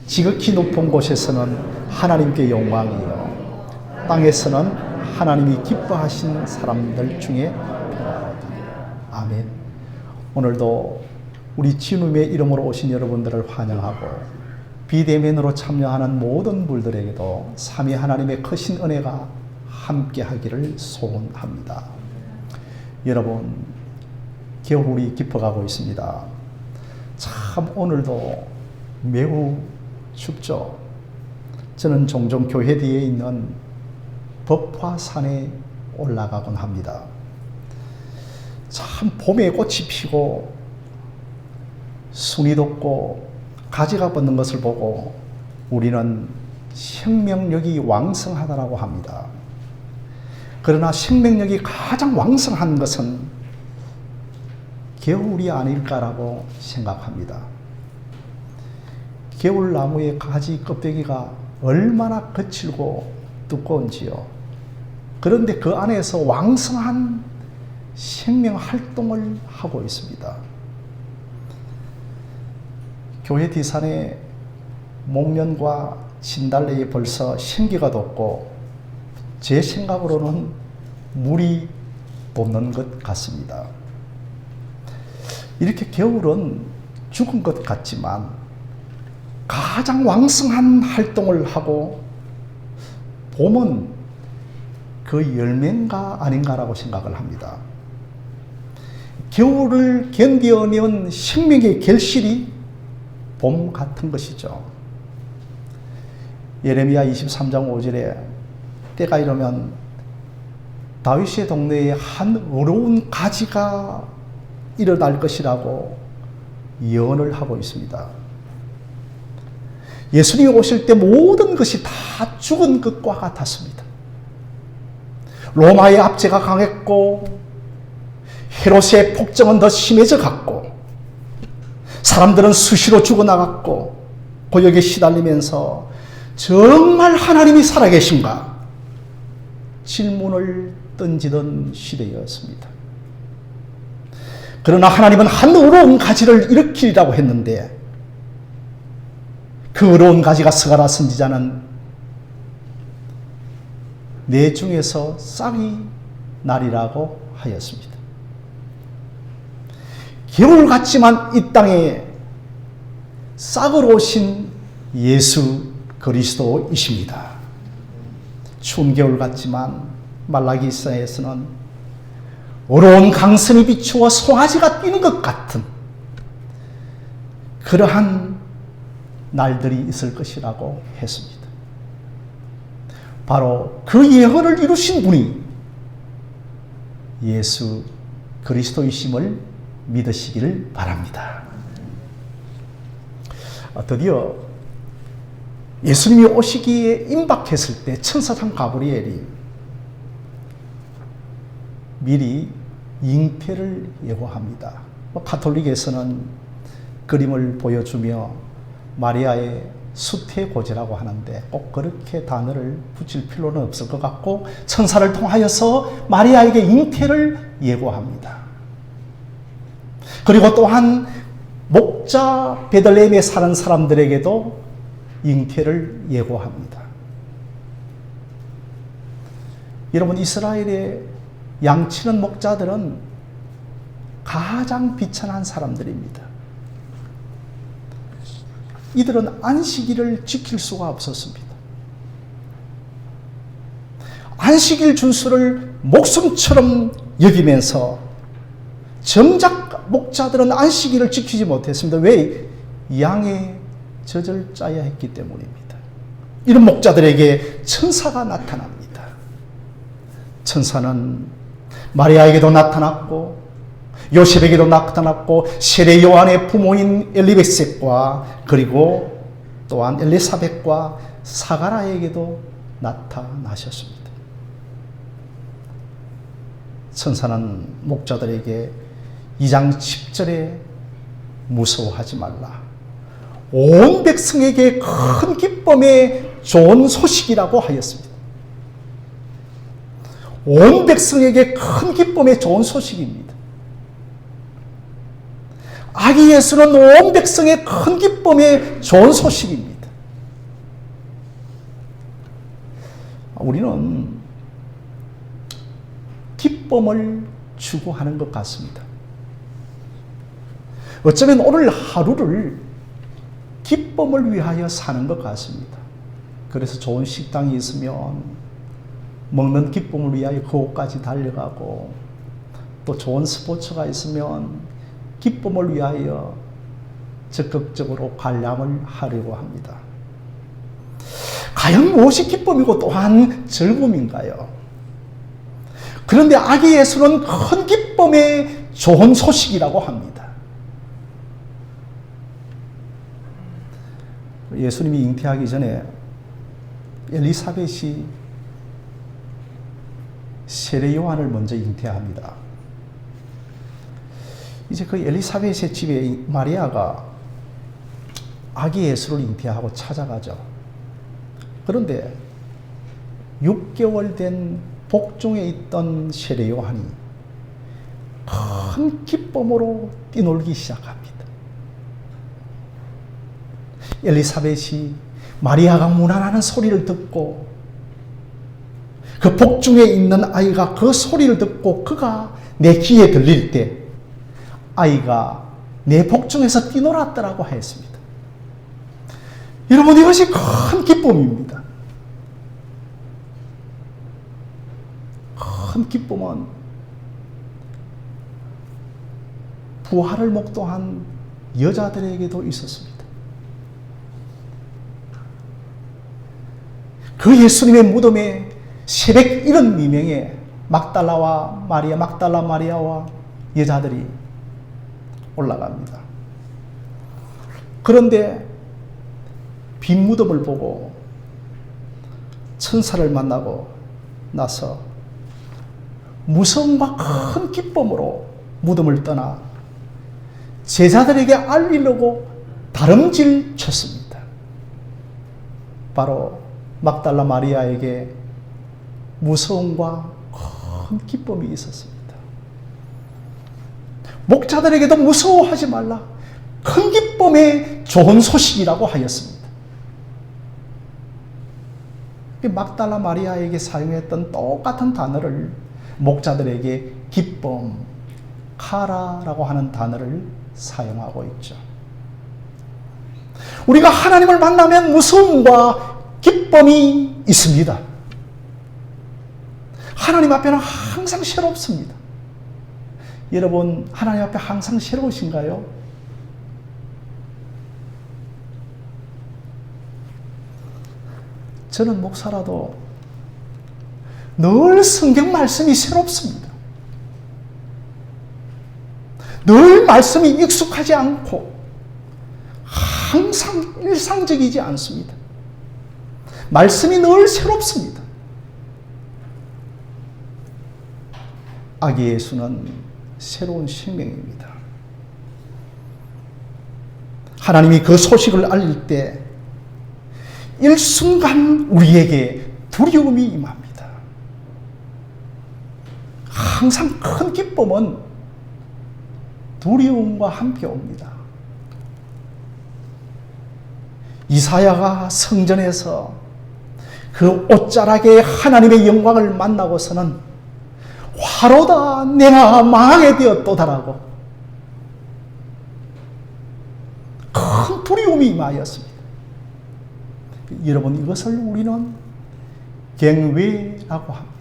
지극히 높은 곳에서는 하나님께 영광이요 땅에서는 하나님이 기뻐하신 사람들 중에 아멘. 오늘도 우리 주님의 이름으로 오신 여러분들을 환영하고 비대면으로 참여하는 모든 분들에게도 삼위 하나님의 크신 은혜가 함께 하기를 소원합니다. 여러분, 겨울이 깊어가고 있습니다. 참 오늘도 매우 춥죠. 저는 종종 교회 뒤에 있는 법화산에 올라가곤 합니다. 참 봄에 꽃이 피고 순이 돋고 가지가 뻗는 것을 보고 우리는 생명력이 왕성하다고 합니다. 그러나 생명력이 가장 왕성한 것은 겨울이 아닐까라고 생각합니다. 겨울나무의 가지 껍데기가 얼마나 거칠고 두꺼운지요. 그런데 그 안에서 왕성한 생명 활동을 하고 있습니다. 교회 뒷산에 목련과 진달래에 벌써 생기가 돋고 제 생각으로는 물이 돋는 것 같습니다. 이렇게 겨울은 죽은 것 같지만 가장 왕성한 활동을 하고 봄은 그 열매인가 아닌가라고 생각을 합니다. 겨울을 견뎌내는 생명의 결실이 봄 같은 것이죠. 예레미야 23장 5절에 때가 이르면 다윗의 동네에 한 어려운 가지가 일어날 것이라고 예언을 하고 있습니다. 예수님이 오실 때 모든 것이 다 죽은 것과 같았습니다. 로마의 압제가 강했고 헤롯의 폭정은 더 심해져 갔고 사람들은 수시로 죽어나갔고 고역에 시달리면서 정말 하나님이 살아계신가 질문을 던지던 시대였습니다. 그러나 하나님은 한 어려운 가지를 일으키리라고 했는데 그 어려운 가지가 스가랴 선지자는 내 중에서 싹이 나리라고 하였습니다. 겨울 같지만 이 땅에 싹을 오신 예수 그리스도이십니다. 추운 겨울 같지만 말라기서에서는 어려운 강선이 비추어 송아지가 뛰는 것 같은 그러한 날들이 있을 것이라고 했습니다. 바로 그 예언을 이루신 분이 예수 그리스도이심을 믿으시기를 바랍니다. 드디어 예수님이 오시기에 임박했을 때 천사장 가브리엘이 미리 잉태를 예고합니다. 가톨릭에서는 그림을 보여주며 마리아의 수태고지라고 하는데 꼭 그렇게 단어를 붙일 필요는 없을 것 같고 천사를 통하여서 마리아에게 잉태를 예고합니다. 그리고 또한 목자 베들레헴에 사는 사람들에게도 잉태를 예고합니다. 여러분, 이스라엘의 양치는 목자들은 가장 비천한 사람들입니다. 이들은 안식일을 지킬 수가 없었습니다. 안식일 준수를 목숨처럼 여기면서 정작 목자들은 안식일을 지키지 못했습니다. 왜? 양의 젖을 짜야 했기 때문입니다. 이런 목자들에게 천사가 나타납니다. 천사는 마리아에게도 나타났고 요셉에게도 나타났고 세례 요한의 부모인 엘리베셋과 그리고 또한 엘리사벳과 사가라에게도 나타나셨습니다. 천사는 목자들에게 2장 10절에 무서워하지 말라. 온 백성에게 큰 기쁨의 좋은 소식이라고 하였습니다. 온 백성에게 큰 기쁨의 좋은 소식입니다. 아기 예수는 온 백성의 큰 기쁨의 좋은 소식입니다. 우리는 기쁨을 추구하는 것 같습니다. 어쩌면 오늘 하루를 기쁨을 위하여 사는 것 같습니다. 그래서 좋은 식당이 있으면 먹는 기쁨을 위하여 그곳까지 달려가고, 또 좋은 스포츠가 있으면 기쁨을 위하여 적극적으로 관람을 하려고 합니다. 과연 무엇이 기쁨이고 또한 즐거움인가요? 그런데 아기 예수는 큰 기쁨의 좋은 소식이라고 합니다. 예수님이 잉태하기 전에 엘리사벳이 세례 요한을 먼저 잉태합니다. 이제 그 엘리사벳의 집에 마리아가 아기 예수를 잉태하고 찾아가죠. 그런데 6개월 된 복중에 있던 세례 요한이 큰 기쁨으로 뛰놀기 시작합니다. 엘리사벳이 마리아가 문안하는 소리를 듣고, 그 복중에 있는 아이가 그 소리를 듣고 그가 내 귀에 들릴 때 아이가 내 복중에서 뛰놀았더라고 했습니다. 여러분, 이것이 큰 기쁨입니다. 큰 기쁨은 부활을 목도한 여자들에게도 있었습니다. 그 예수님의 무덤에 새벽 이른 미명에 막달라 마리아와 여자들이 올라갑니다. 그런데 빈 무덤을 보고 천사를 만나고 나서 무서움과 큰 기쁨으로 무덤을 떠나 제자들에게 알리려고 다름질 쳤습니다. 바로 막달라 마리아에게 무서움과 큰 기쁨이 있었습니다. 목자들에게도 무서워하지 말라, 큰 기쁨의 좋은 소식이라고 하였습니다. 막달라 마리아에게 사용했던 똑같은 단어를 목자들에게 기쁨, 카라라고 하는 단어를 사용하고 있죠. 우리가 하나님을 만나면 무서움과 기쁨이 있습니다. 하나님 앞에는 항상 새롭습니다. 여러분, 하나님 앞에 항상 새로우신가요? 저는 목사라도 늘 성경 말씀이 새롭습니다. 늘 말씀이 익숙하지 않고 항상 일상적이지 않습니다. 말씀이 늘 새롭습니다. 아기 예수는 새로운 생명입니다. 하나님이 그 소식을 알릴 때 일순간 우리에게 두려움이 임합니다. 항상 큰 기쁨은 두려움과 함께 옵니다. 이사야가 성전에서 그 옷자락에 하나님의 영광을 만나고서는 화로다, 내가 망하게 되었도다라고 큰 두려움이 임하였습니다. 여러분, 이것을 우리는 경외라고 합니다.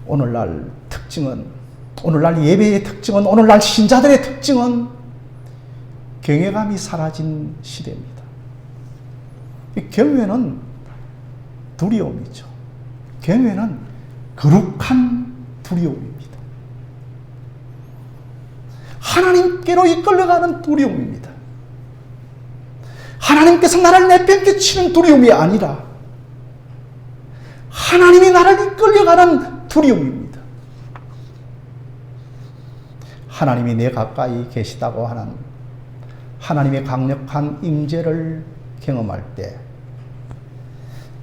오늘날 특징은, 오늘날 예배의 특징은, 오늘날 신자들의 특징은 경외감이 사라진 시대입니다. 경외는 두려움이죠. 경외는 거룩한 두려움입니다. 하나님께로 이끌려가는 두려움입니다. 하나님께서 나를 내팽개치는 두려움이 아니라 하나님이 나를 이끌려가는 두려움입니다. 하나님이 내 가까이 계시다고 하는 하나님의 강력한 임재를 경험할 때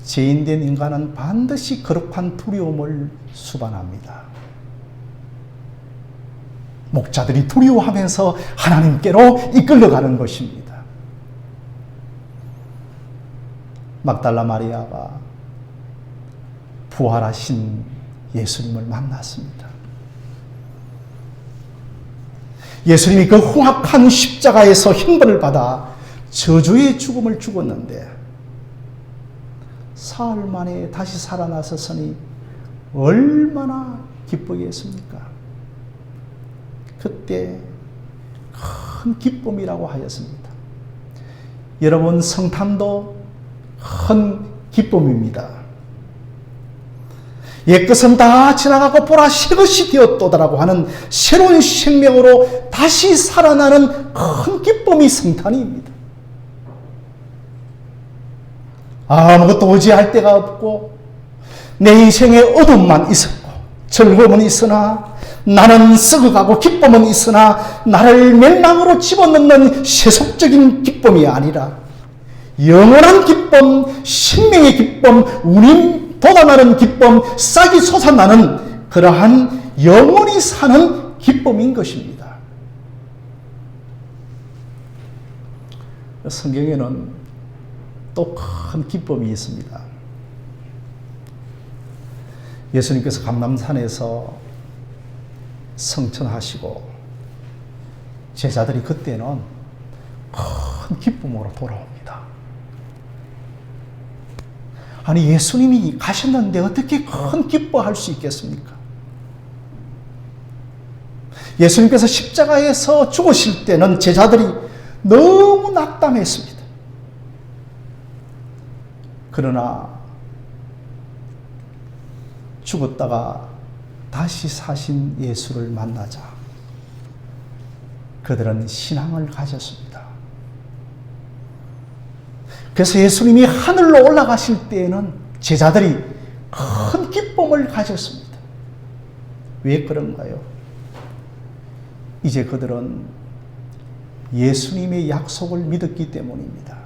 죄인된 인간은 반드시 거룩한 두려움을 수반합니다. 목자들이 두려워하면서 하나님께로 이끌려가는 것입니다. 막달라 마리아가 부활하신 예수님을 만났습니다. 예수님이 그 흉악한 십자가에서 형벌을 받아 저주의 죽음을 죽었는데 사흘 만에 다시 살아나셨으니 얼마나 기쁘겠습니까? 그때 큰 기쁨이라고 하였습니다. 여러분, 성탄도 큰 기쁨입니다. 옛것은 다 지나가고 보라 새것이 되었도다라고 하는 새로운 생명으로 다시 살아나는 큰 기쁨이 성탄입니다. 아무것도 의지할 데가 없고 내 인생에 어둠만 있었고 즐거움은 있으나 나는 썩어가고 기쁨은 있으나 나를 멸망으로 집어넣는 세속적인 기쁨이 아니라 영원한 기쁨, 생명의 기쁨, 우림 돋아나는 기쁨, 싹이 솟아나는 그러한 영원히 사는 기쁨인 것입니다. 성경에는 또 큰 기쁨이 있습니다. 예수님께서 감람산에서 성천하시고 제자들이 그때는 큰 기쁨으로 돌아옵니다. 아니, 예수님이 가셨는데 어떻게 큰 기뻐할 수 있겠습니까? 예수님께서 십자가에서 죽으실 때는 제자들이 너무 낙담했습니다. 그러나 죽었다가 다시 사신 예수를 만나자 그들은 신앙을 가졌습니다. 그래서 예수님이 하늘로 올라가실 때에는 제자들이 큰 기쁨을 가졌습니다. 왜 그런가요? 이제 그들은 예수님의 약속을 믿었기 때문입니다.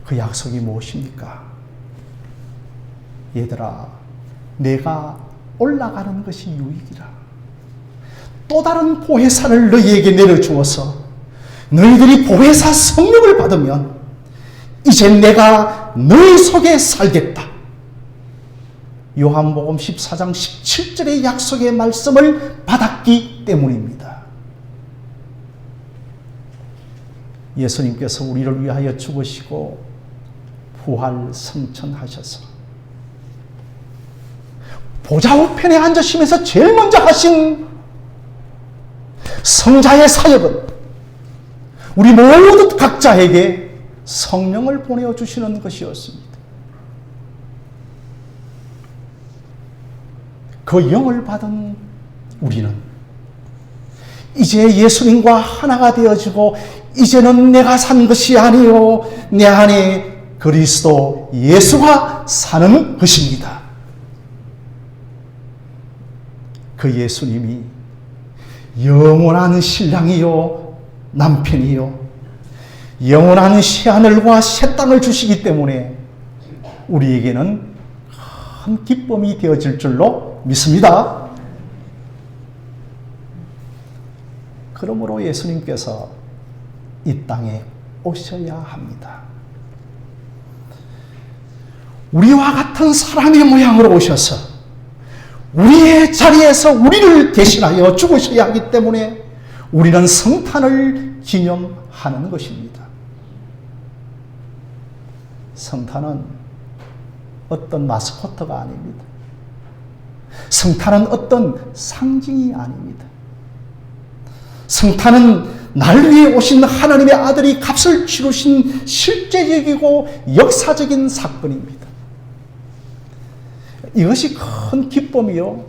그 약속이 무엇입니까? 얘들아, 내가 올라가는 것이 유익이라. 또 다른 보혜사를 너희에게 내려주어서 너희들이 보혜사 성령을 받으면 이제 내가 너희 속에 살겠다. 요한복음 14장 17절의 약속의 말씀을 받았기 때문입니다. 예수님께서 우리를 위하여 죽으시고 부활 성천하셔서 보좌 우편에 앉으시면서 제일 먼저 하신 성자의 사역은 우리 모두 각자에게 성령을 보내주시는 것이었습니다. 그 영을 받은 우리는 이제 예수님과 하나가 되어지고 이제는 내가 산 것이 아니요 내 안에 그리스도 예수가 사는 것입니다. 그 예수님이 영원한 신랑이요 남편이요 영원한 새하늘과 새 땅을 주시기 때문에 우리에게는 큰 기쁨이 되어질 줄로 믿습니다. 그러므로 예수님께서 이 땅에 오셔야 합니다. 우리와 같은 사람의 모양으로 오셔서 우리의 자리에서 우리를 대신하여 죽으셔야 하기 때문에 우리는 성탄을 기념하는 것입니다. 성탄은 어떤 마스코트가 아닙니다. 성탄은 어떤 상징이 아닙니다. 성탄은 날 위해 오신 하나님의 아들이 값을 치르신 실제적이고 역사적인 사건입니다. 이것이 큰 기쁨이요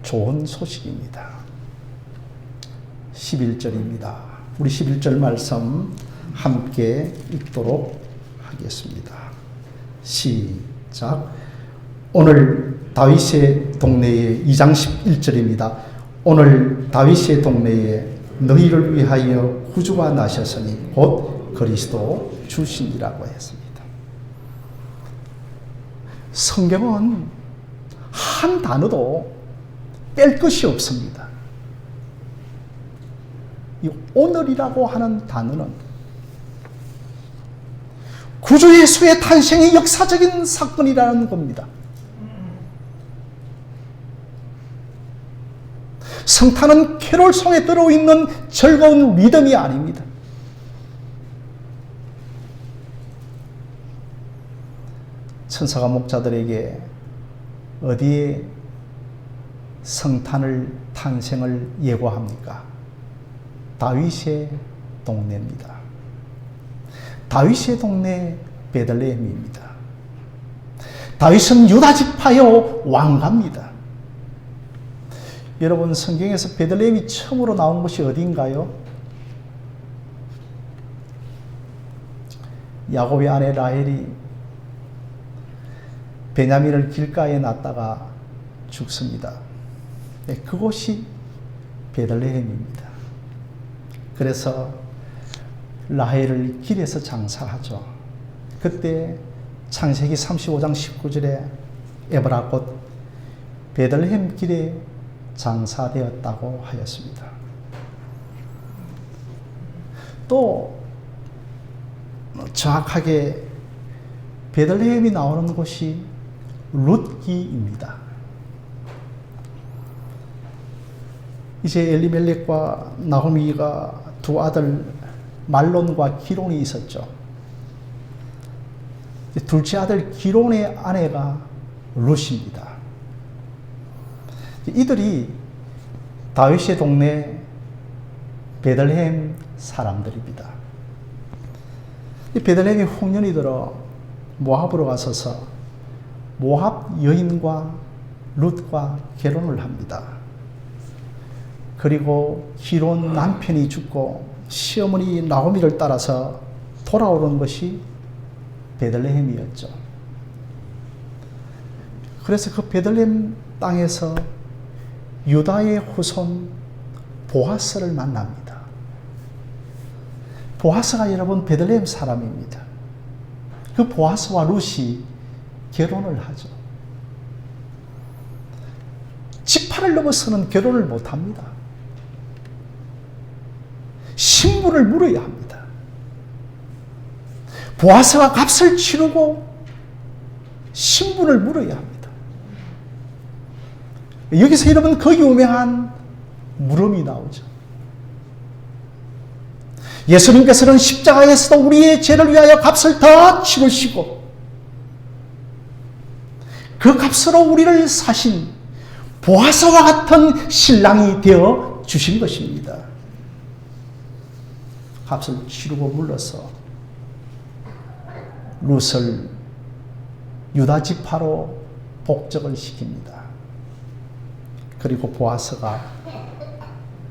좋은 소식입니다. 11절입니다. 우리 11절 말씀 함께 읽도록 하겠습니다. 시작. 오늘 다윗의 동네에 2장 11절입니다. 오늘 다윗의 동네에 너희를 위하여 구주가 나셨으니 곧 그리스도 주시니라고 했습니다. 성경은 한 단어도 뺄 것이 없습니다. 이 오늘이라고 하는 단어는 구주 예수의 탄생이 역사적인 사건이라는 겁니다. 성탄은 캐롤송에 들어있는 즐거운 리듬이 아닙니다. 천사가 목자들에게 어디에 성탄을 탄생을 예고합니까? 다윗의 동네입니다. 다윗의 동네 베들레헴입니다. 다윗은 유다 지파의 왕가입니다. 여러분, 성경에서 베들레헴이 처음으로 나온 곳이 어디인가요? 야곱의 아내 라헬이 베냐민을 길가에 놨다가 죽습니다. 네, 그곳이 베들레헴입니다. 그래서 라헬을 길에서 장사하죠. 그때 창세기 35장 19절에 에브라 곧 베들레헴 길에 장사되었다고 하였습니다. 또 정확하게 베들레헴이 나오는 곳이 룻기입니다. 이제 엘리멜렉과 나호미가 두 아들 말론과 기론이 있었죠. 둘째 아들 기론의 아내가 룻입니다. 이들이 다윗의 동네 베들레헴 사람들입니다. 베들레헴이 홍련이 들어 모압으로 가서서 모압 여인과 룻과 결혼을 합니다. 그리고 기론 남편이 죽고 시어머니 나오미를 따라서 돌아오는 것이 베들레헴이었죠. 그래서 그 베들레헴 땅에서 유다의 후손 보아스를 만납니다. 보아스가 여러분 베들레헴 사람입니다. 그 보아스와 룻이 결혼을 하죠. 지파를 넘어서는 결혼을 못합니다. 신분을 물어야 합니다. 보아스가 값을 치르고 신분을 물어야 합니다. 여기서 여러분 그 유명한 물음이 나오죠. 예수님께서는 십자가에서도 우리의 죄를 위하여 값을 더 치르시고 그 값으로 우리를 사신 보아스와 같은 신랑이 되어 주신 것입니다. 값을 치르고 물러서 룻을 유다 지파로 복적을 시킵니다. 그리고 보아스가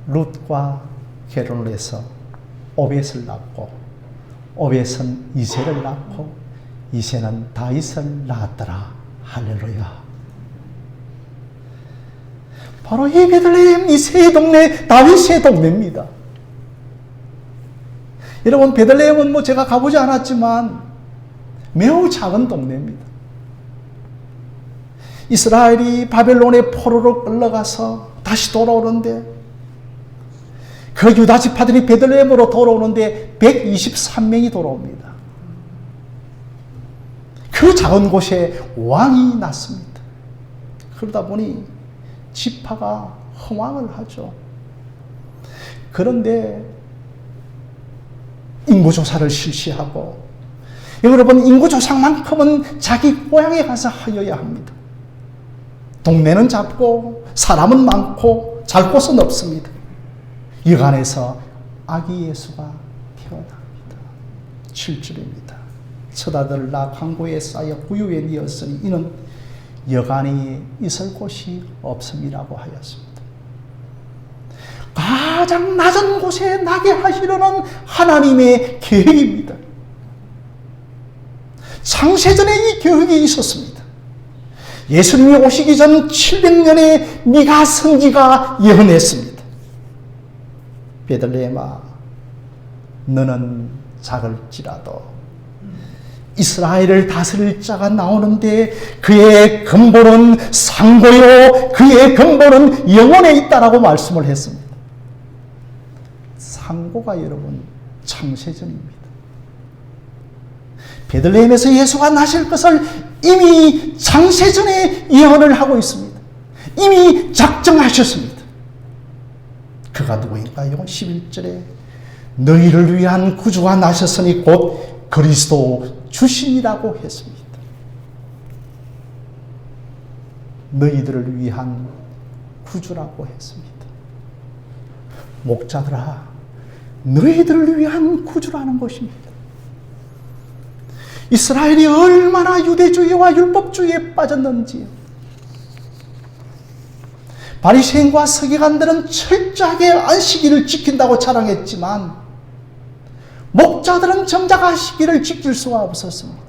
룻과 결혼을 해서 오벳을 낳고 오벳은 이새를 낳고 이새는 다윗을 낳았더라. 할렐루야. 바로 이 베들레헴 이새의 동네 다윗의 동네입니다. 여러분, 베들레헴은 제가 가보지 않았지만 매우 작은 동네입니다. 이스라엘이 바벨론의 포로로 끌려가서 다시 돌아오는데 그 유다 지파들이 베들레헴으로 돌아오는데 123명이 돌아옵니다. 그 작은 곳에 왕이 났습니다. 그러다 보니 지파가 허망을 하죠. 그런데 인구조사를 실시하고, 여러분, 인구조사만큼은 자기 고향에 가서 하여야 합니다. 동네는 작고 사람은 많고 잘 곳은 없습니다. 여간에서 아기 예수가 태어납니다. 7절입니다. 첫 아들을 낳아 강고에 쌓여 구유에 뉘었으니 이는 여간이 있을 곳이 없음이라고 하였습니다. 가장 낮은 곳에 나게 하시려는 하나님의 계획입니다. 창세전에 이 계획이 있었습니다. 예수님이 오시기 전 700년에 미가 선지가 예언했습니다. 베들레헴아, 너는 작을지라도 이스라엘을 다스릴 자가 나오는데 그의 근본은 상고요 그의 근본은 영원에 있다라고 말씀을 했습니다. 상고가 여러분 창세전입니다. 베들레헴에서 예수가 나실 것을 이미 창세전에 예언을 하고 있습니다. 이미 작정하셨습니다. 그가 누구인가요? 11절에 너희를 위한 구주가 나셨으니 곧 그리스도 주신이라고 했습니다. 너희들을 위한 구주라고 했습니다. 목자들아, 너희들을 위한 구주라는 것입니다. 이스라엘이 얼마나 유대주의와 율법주의에 빠졌는지, 바리새인과 서기관들은 철저하게 안식일을 지킨다고 자랑했지만 목자들은 정작 안식일을 지킬 수가 없었습니다.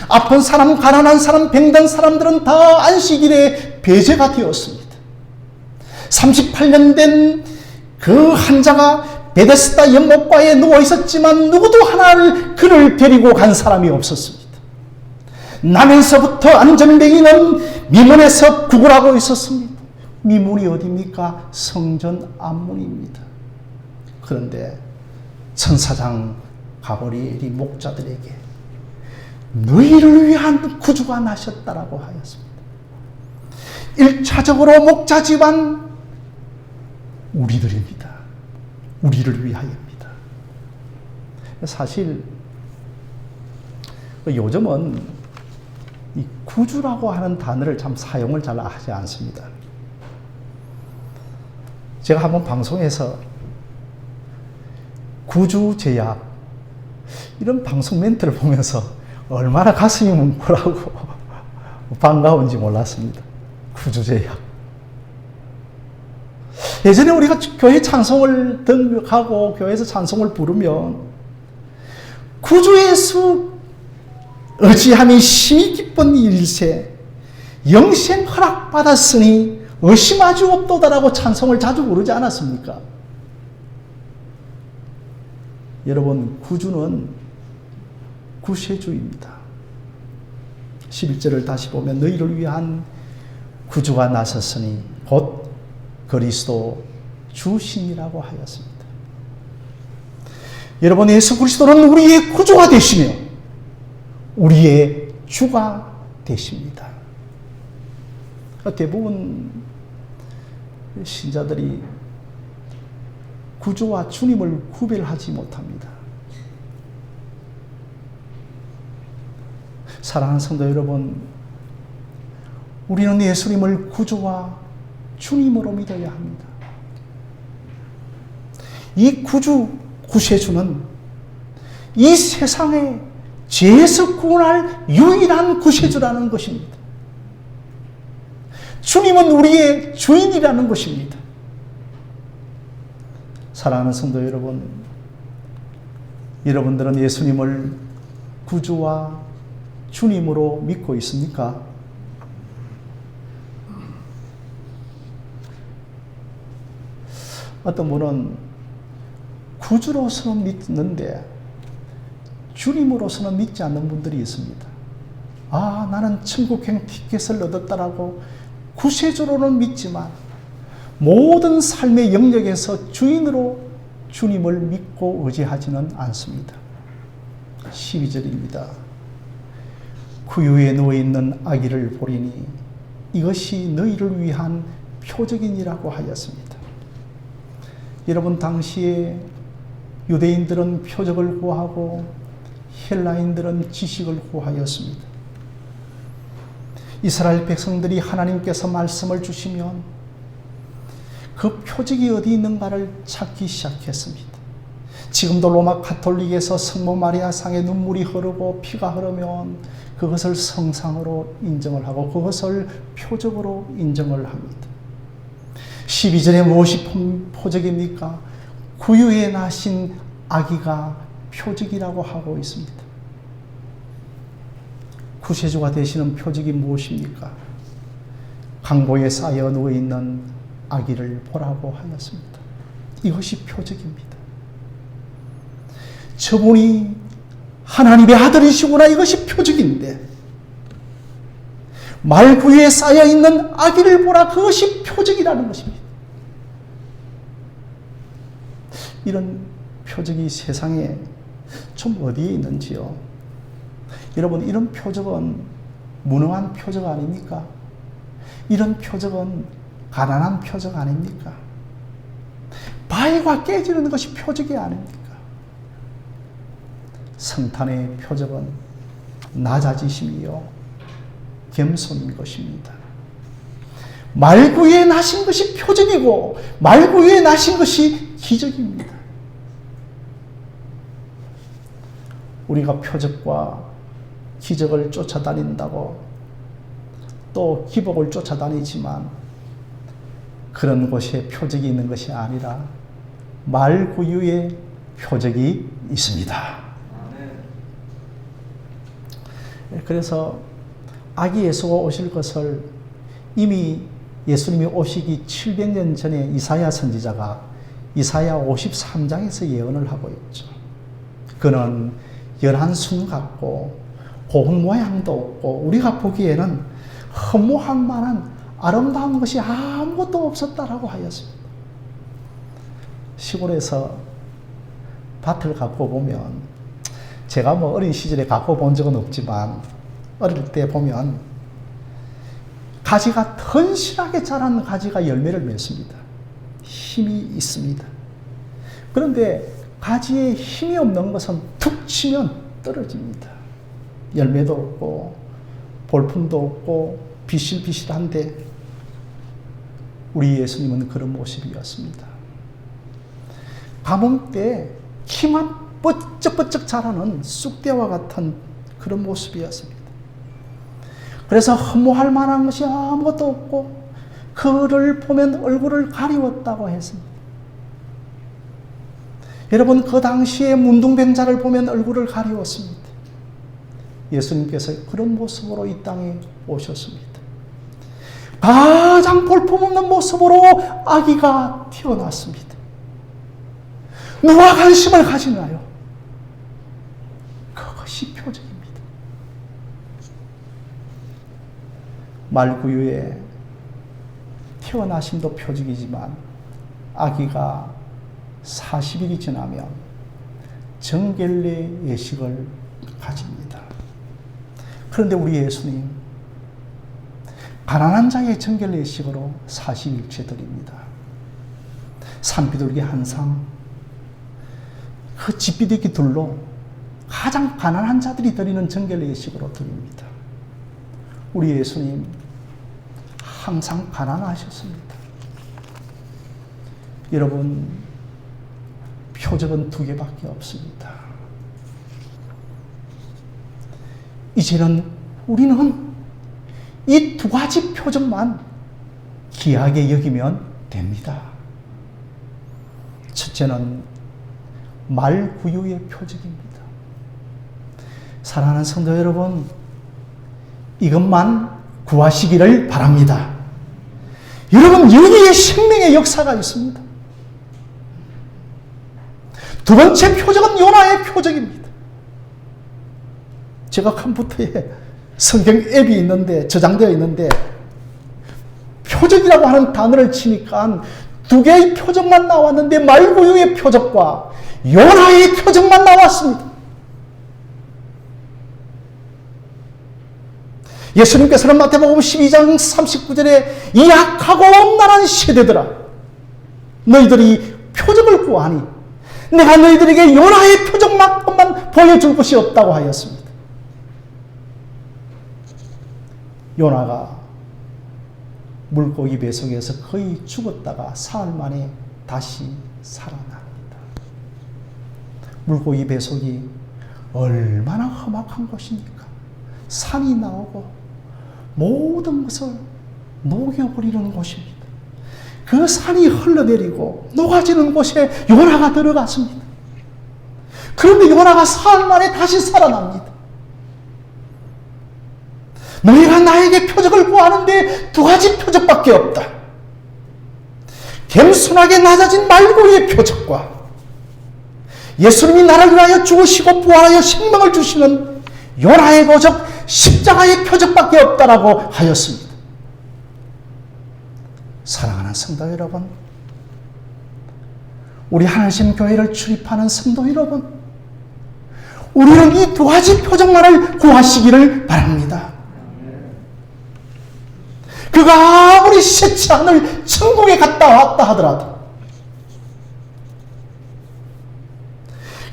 아픈 사람, 가난한 사람, 병든 사람들은 다 안식일에 배제가 되었습니다. 38년 된 그 환자가 베데스다 연못가에 누워 있었지만 누구도 그를 데리고 간 사람이 없었습니다. 나면서부터 안전뱅이는 미문에서 구걸하고 있었습니다. 미문이 어디입니까? 성전 앞문입니다. 그런데 천사장 가브리엘이 목자들에게 너희를 위한 구주가 나셨다라고 하였습니다. 1차적으로 목자 집안 우리들입니다. 우리를 위하여입니다. 사실 요즘은 이 구주라고 하는 단어를 참 사용을 잘 하지 않습니다. 제가 한번 방송에서 구주제약 이런 방송 멘트를 보면서 얼마나 가슴이 뭉클하고 반가운지 몰랐습니다. 구주제약. 예전에 우리가 교회 찬송을 등록하고 교회에서 찬송을 부르면 구주 예수 의지함이 심히 기쁜 일일세 영생 허락받았으니 의심하지 없도다라고 찬송을 자주 부르지 않았습니까? 여러분, 구주는 구세주입니다. 11절을 다시 보면 너희를 위한 구주가 나섰으니 곧 그리스도 주신이라고 하였습니다. 여러분, 예수 그리스도는 우리의 구주가 되시며 우리의 주가 되십니다. 대부분 신자들이 구주와 주님을 구별하지 못합니다. 사랑하는 성도 여러분, 우리는 예수님을 구주와 주님으로 믿어야 합니다. 이 구주, 구세주는 이 세상에 죄에서 구원할 유일한 구세주라는 것입니다. 주님은 우리의 주인이라는 것입니다. 사랑하는 성도 여러분, 여러분들은 예수님을 구주와 주님으로 믿고 있습니까? 어떤 분은 구주로서는 믿는데 주님으로서는 믿지 않는 분들이 있습니다. 아, 나는 천국행 티켓을 얻었다라고 구세주로는 믿지만 모든 삶의 영역에서 주인으로 주님을 믿고 의지하지는 않습니다. 12절입니다. 구유에 누워있는 아기를 보리니 이것이 너희를 위한 표적이니라고 하였습니다. 여러분, 당시에 유대인들은 표적을 구하고 헬라인들은 지식을 구하였습니다. 이스라엘 백성들이 하나님께서 말씀을 주시면 그 표적이 어디 있는가를 찾기 시작했습니다. 지금도 로마 가톨릭에서 성모 마리아 상에 눈물이 흐르고 피가 흐르면 그것을 성상으로 인정을 하고 그것을 표적으로 인정을 합니다. 12절에 무엇이 표적입니까? 구유에 나신 아기가 표적이라고 하고 있습니다. 구세주가 되시는 표적이 무엇입니까? 강보에 쌓여 누워있는 아기를 보라고 하였습니다. 이것이 표적입니다. 저분이 하나님의 아들이시구나, 이것이 표적인데 말구유에 쌓여있는 아기를 보라, 그것이 표적이라는 것입니다. 이런 표적이 세상에 좀 어디에 있는지요? 여러분, 이런 표적은 무능한 표적 아닙니까? 이런 표적은 가난한 표적 아닙니까? 바위가 깨지는 것이 표적이 아닙니까? 성탄의 표적은 낮아지심이요 겸손인 것입니다. 말구에 나신 것이 표적이고 말구에 나신 것이 기적입니다. 우리가 표적과 기적을 쫓아다닌다고 또 기복을 쫓아다니지만 그런 곳에 표적이 있는 것이 아니라 말구유에 표적이 있습니다. 그래서 아기 예수가 오실 것을 이미 예수님이 오시기 700년 전에 이사야 선지자가 이사야 53장에서 예언을 하고 있죠. 그는 연한 순 같고 고운 모양도 없고 우리가 보기에는 허무할 만한 아름다운 것이 아무것도 없었다라고 하였습니다. 시골에서 밭을 갖고 보면 제가 뭐 어린 시절에 갖고 본 적은 없지만 어릴 때 보면 가지가 튼실하게 자란 가지가 열매를 맺습니다. 힘이 있습니다. 그런데 가지에 힘이 없는 것은 툭 치면 떨어집니다. 열매도 없고 볼품도 없고 비실비실한데 우리 예수님은 그런 모습이었습니다. 가뭄 때 키만 뻗쩍뻗쩍 자라는 쑥대와 같은 그런 모습이었습니다. 그래서 허무할 만한 것이 아무것도 없고 그를 보면 얼굴을 가리웠다고 했습니다. 여러분, 그 당시에 문둥병자를 보면 얼굴을 가리웠습니다. 예수님께서 그런 모습으로 이 땅에 오셨습니다. 가장 볼품없는 모습으로 아기가 태어났습니다. 누가 관심을 가지나요? 그것이 표적입니다. 말구유에 태어나심도 표적이지만 아기가 40일이 지나면 정결례 예식을 가집니다. 그런데 우리 예수님 가난한 자의 정결례 예식으로 40일째 드립니다. 산비둘기 한 상, 그 집비둘기 둘로 가장 가난한 자들이 드리는 정결례 예식으로 드립니다. 우리 예수님 항상 가난하셨습니다. 여러분, 표적은 두 개밖에 없습니다. 이제는 우리는 이 두 가지 표적만 귀하게 여기면 됩니다. 첫째는 말구유의 표적입니다. 사랑하는 성도 여러분, 이것만 구하시기를 바랍니다. 여러분, 여기에 생명의 역사가 있습니다. 두 번째 표적은 요나의 표적입니다. 제가 컴퓨터에 성경 앱이 있는데, 저장되어 있는데, 표적이라고 하는 단어를 치니까 두 개의 표적만 나왔는데, 말구유의 표적과 요나의 표적만 나왔습니다. 예수님께서는 마태복음 12장 39절에 이 악하고 엄란한 세대들아, 너희들이 표적을 구하니 내가 너희들에게 요나의 표적만큼만 보여줄 것이 없다고 하였습니다. 요나가 물고기 뱃속에서 거의 죽었다가 사흘 만에 다시 살아납니다. 물고기 뱃속이 얼마나 험악한 곳입니까? 산이 나오고 모든 것을 녹여버리는 곳입니다. 그 산이 흘러내리고 녹아지는 곳에 요나가 들어갔습니다. 그런데 요나가 사흘 만에 다시 살아납니다. 너희가 나에게 표적을 구하는데 두 가지 표적밖에 없다. 겸손하게 낮아진 말구유의 표적과 예수님이 나를 위하여 죽으시고 부활하여 생명을 주시는 요나의 표적, 십자가의 표적밖에 없다라고 하였습니다. 사랑하는 성도 여러분, 우리 하나님 교회를 출입하는 성도 여러분, 우리는 이 두 가지 표적만을 구하시기를 바랍니다. 그가 아무리 셋째 하늘 천국에 갔다 왔다 하더라도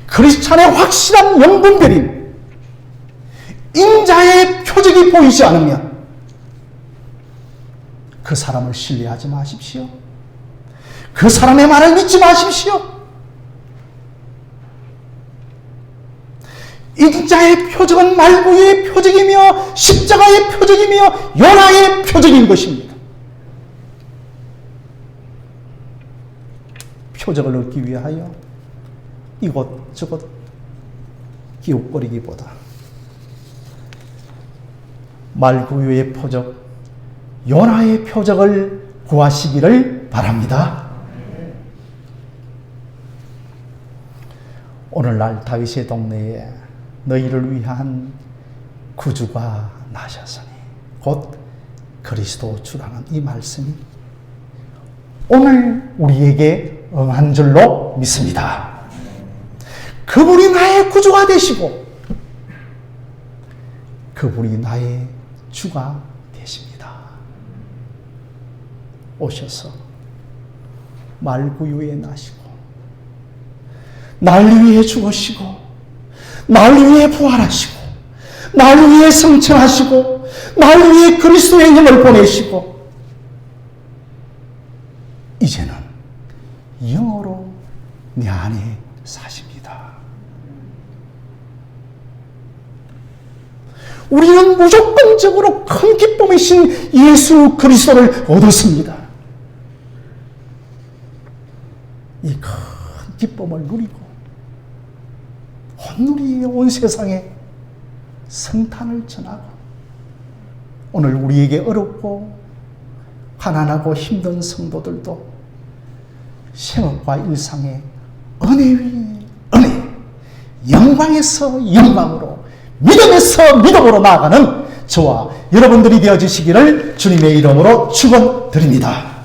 크리스찬의 확실한 영분별인 인자의 표적이 보이지 않으면 그 사람을 신뢰하지 마십시오. 그 사람의 말을 믿지 마십시오. 인자의 표적은 말구의 표적이며 십자가의 표적이며 요나의 표적인 것입니다. 표적을 얻기 위하여 이것저것 기웃거리기보다 말구의 표적, 요나의 표적을 구하시기를 바랍니다. 오늘날 다윗의 동네에 너희를 위한 구주가 나셨으니 곧 그리스도 주라는 이 말씀이 오늘 우리에게 응한 줄로 믿습니다. 그분이 나의 구주가 되시고 그분이 나의 주가 되십니다. 오셔서 말구유에 나시고 날 위해 죽으시고 날 위해 부활하시고 날 위해 성천하시고 날 위해 그리스도의 힘을 보내시고 이제는 영으로 내 안에 사십니다. 우리는 무조건적으로 큰 기쁨이신 예수 그리스도를 얻었습니다. 이 큰 기쁨을 누리고 온누리 온 세상에 성탄을 전하고 오늘 우리에게 어렵고 가난하고 힘든 성도들도 생업과 일상의 은혜 위에 은혜, 영광에서 영광으로 믿음에서 믿음으로 나아가는 저와 여러분들이 되어주시기를 주님의 이름으로 축원드립니다.